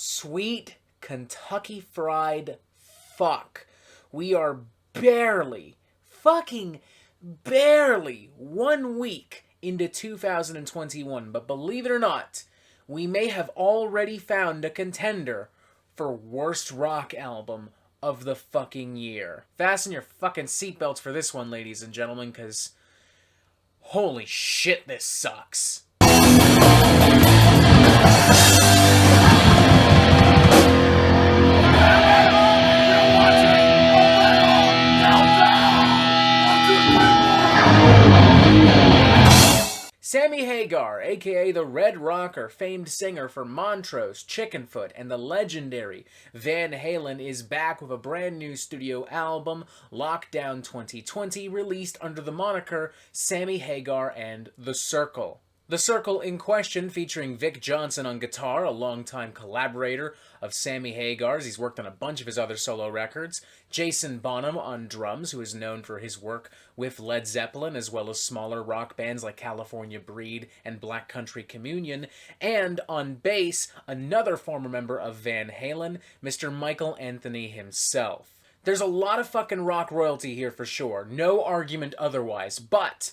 Sweet Kentucky Fried Fuck. We are barely, fucking barely 1 week into 2021, but believe it or not, we may have already found a contender for worst rock album of the fucking year. Fasten your fucking seatbelts for this one, ladies and gentlemen, because holy shit, this sucks. Sammy Hagar, aka the Red Rocker, famed singer for Montrose, Chickenfoot, and the legendary Van Halen, is back with a brand new studio album, Lockdown 2020, released under the moniker Sammy Hagar and The Circle. The Circle in question, featuring Vic Johnson on guitar, a longtime collaborator of Sammy Hagar's. He's worked on a bunch of his other solo records. Jason Bonham on drums, who is known for his work with Led Zeppelin, as well as smaller rock bands like California Breed and Black Country Communion. And on bass, another former member of Van Halen, Mr. Michael Anthony himself. There's a lot of fucking rock royalty here for sure, no argument otherwise, but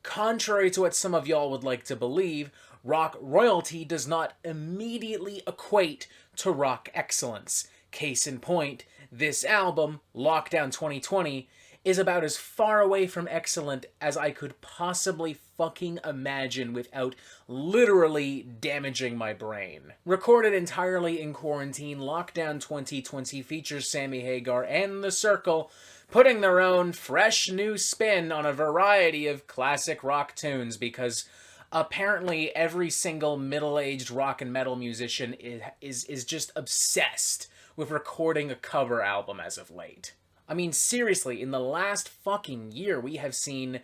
contrary to what some of y'all would like to believe, rock royalty does not immediately equate to rock excellence. Case in point, this album, Lockdown 2020, is about as far away from excellent as I could possibly fucking imagine without literally damaging my brain. Recorded entirely in quarantine, Lockdown 2020 features Sammy Hagar and The Circle putting their own fresh new spin on a variety of classic rock tunes, because apparently every single middle-aged rock and metal musician is just obsessed with recording a cover album as of late. I mean, seriously, in the last fucking year, we have seen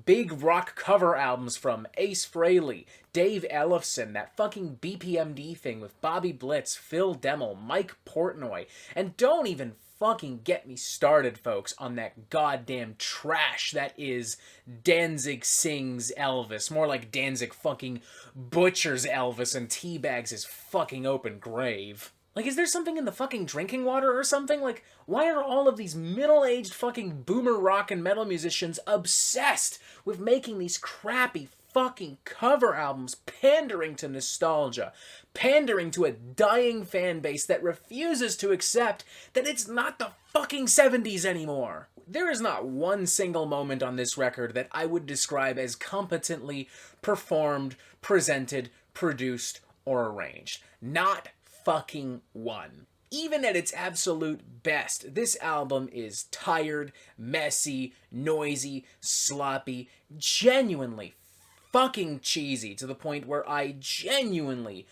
big rock cover albums from Ace Frehley, Dave Ellefson, that fucking BPMD thing with Bobby Blitz, Phil Demmel, Mike Portnoy, and don't even fucking get me started, folks, on that goddamn trash that is Danzig Sings Elvis. More like Danzig fucking butchers Elvis and teabags his fucking open grave. Like, is there something in the fucking drinking water or something? Like, why are all of these middle-aged fucking boomer rock and metal musicians obsessed with making these crappy fucking cover albums, pandering to nostalgia, pandering to a dying fan base that refuses to accept that it's not the fucking 70s anymore? There is not one single moment on this record that I would describe as competently performed, presented, produced, or arranged. Not fucking one. Even at its absolute best, this album is tired, messy, noisy, sloppy, genuinely fucking cheesy, to the point where I genuinely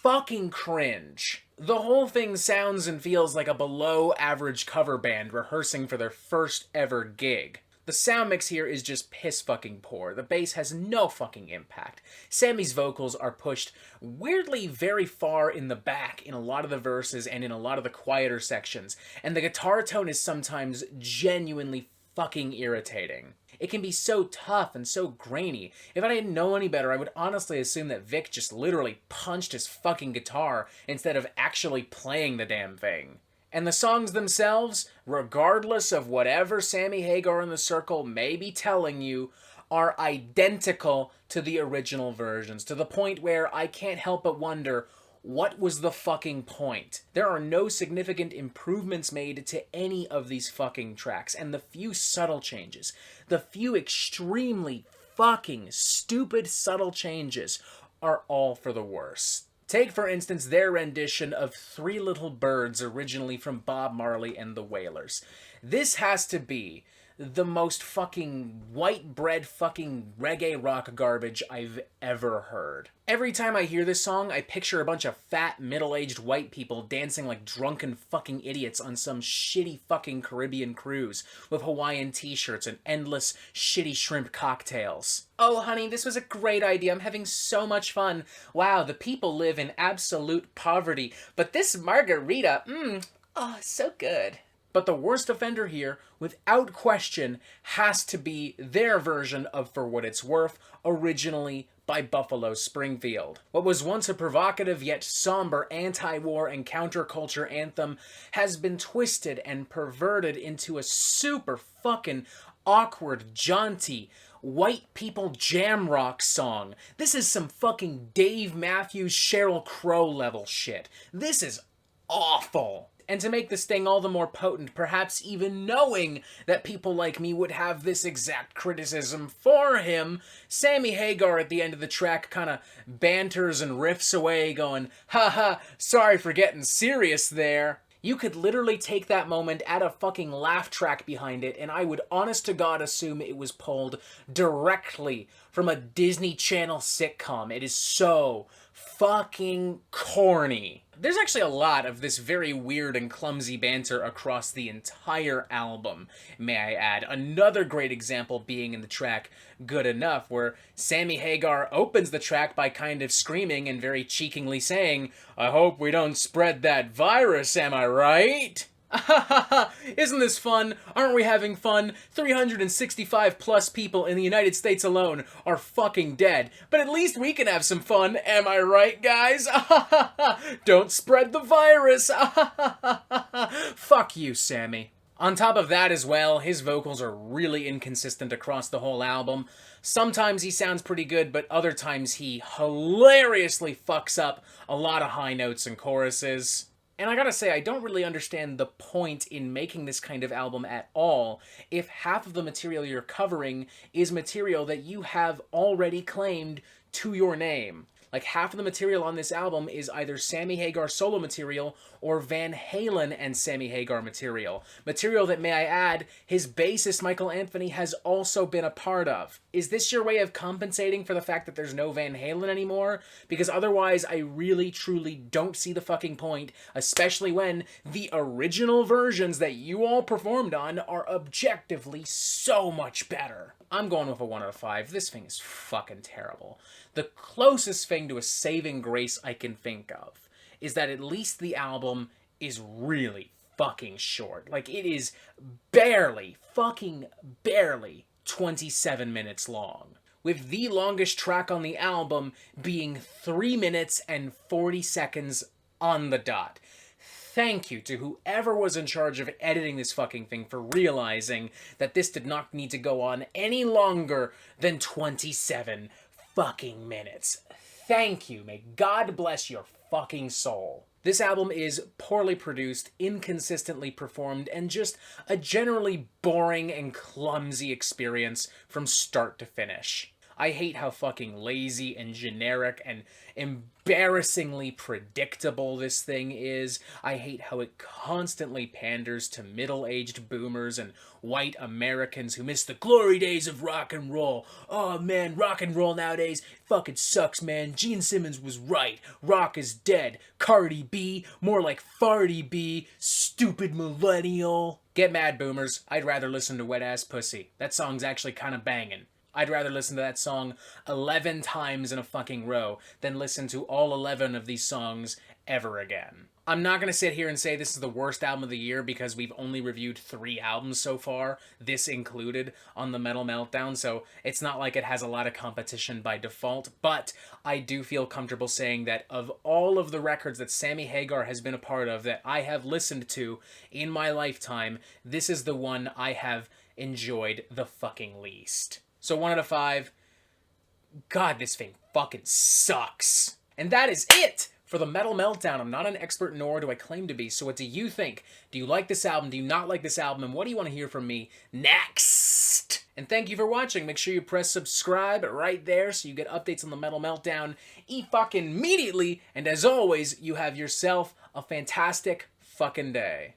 fucking cringe. The whole thing sounds and feels like a below-average cover band rehearsing for their first ever gig. The sound mix here is just piss fucking poor. The bass has no fucking impact. Sammy's vocals are pushed weirdly very far in the back in a lot of the verses and in a lot of the quieter sections, and the guitar tone is sometimes genuinely fucking irritating. It can be so tough and so grainy. If I didn't know any better, I would honestly assume that Vic just literally punched his fucking guitar instead of actually playing the damn thing. And the songs themselves, regardless of whatever Sammy Hagar and The Circle may be telling you, are identical to the original versions, to the point where I can't help but wonder, what was the fucking point? There are no significant improvements made to any of these fucking tracks, and the few subtle changes, the few extremely fucking stupid subtle changes, are all for the worse. Take, for instance, their rendition of Three Little Birds, originally from Bob Marley and the Wailers. This has to be the most fucking white bread fucking reggae rock garbage I've ever heard. Every time I hear this song, I picture a bunch of fat, middle-aged white people dancing like drunken fucking idiots on some shitty fucking Caribbean cruise with Hawaiian t-shirts and endless shitty shrimp cocktails. Oh honey, this was a great idea. I'm having so much fun. Wow, the people live in absolute poverty, but this margarita, oh, so good. But the worst offender here, without question, has to be their version of For What It's Worth, originally by by Buffalo Springfield. What was once a provocative yet somber anti-war and counterculture anthem has been twisted and perverted into a super fucking awkward, jaunty, white people jam rock song. This is some fucking Dave Matthews, Sheryl Crow level shit. This is awful. And to make this thing all the more potent, perhaps even knowing that people like me would have this exact criticism for him, Sammy Hagar at the end of the track kind of banters and riffs away going, haha, sorry for getting serious there. You could literally take that moment, add a fucking laugh track behind it, and I would honest to God assume it was pulled directly from a Disney Channel sitcom. It is so fucking corny. There's actually a lot of this very weird and clumsy banter across the entire album, may I add. Another great example being in the track Good Enough, where Sammy Hagar opens the track by kind of screaming and very cheekingly saying, I hope we don't spread that virus, am I right? Isn't this fun? Aren't we having fun? 365 plus people in the United States alone are fucking dead. But at least we can have some fun, am I right, guys? Don't spread the virus. Fuck you, Sammy. On top of that as well, his vocals are really inconsistent across the whole album. Sometimes he sounds pretty good, but other times he hilariously fucks up a lot of high notes and choruses. And I gotta say, I don't really understand the point in making this kind of album at all if half of the material you're covering is material that you have already claimed to your name. Like, half of the material on this album is either Sammy Hagar solo material or Van Halen and Sammy Hagar material. Material that, may I add, his bassist Michael Anthony has also been a part of. Is this your way of compensating for the fact that there's no Van Halen anymore? Because otherwise, I really, truly don't see the fucking point, especially when the original versions that you all performed on are objectively so much better. I'm going with a 1 out of 5. This thing is fucking terrible. The closest thing to a saving grace I can think of is that at least the album is really fucking short. Like, it is barely, fucking barely 27 minutes long, with the longest track on the album being 3 minutes and 40 seconds on the dot. Thank you to whoever was in charge of editing this fucking thing for realizing that this did not need to go on any longer than 27 fucking minutes. Thank you. May God bless your fucking soul. This album is poorly produced, inconsistently performed, and just a generally boring and clumsy experience from start to finish. I hate how fucking lazy and generic and embarrassingly predictable this thing is. I hate how it constantly panders to middle-aged boomers and white Americans who miss the glory days of rock and roll. Oh man, rock and roll nowadays fucking sucks, man. Gene Simmons was right. Rock is dead. Cardi B, more like Farty B, stupid millennial. Get mad, boomers. I'd rather listen to Wet Ass Pussy. That song's actually kind of banging. I'd rather listen to that song 11 times in a fucking row than listen to all 11 of these songs ever again. I'm not going to sit here and say this is the worst album of the year because we've only reviewed 3 albums so far, this included, on the Metal Meltdown, so it's not like it has a lot of competition by default, but I do feel comfortable saying that of all of the records that Sammy Hagar has been a part of that I have listened to in my lifetime, this is the one I have enjoyed the fucking least. So 1 out of 5. God, this thing fucking sucks. And that is it for the Metal Meltdown. I'm not an expert, nor do I claim to be. So what do you think? Do you like this album? Do you not like this album? And what do you want to hear from me next? And thank you for watching. Make sure you press subscribe right there so you get updates on the Metal Meltdown fucking immediately. And as always, you have yourself a fantastic fucking day.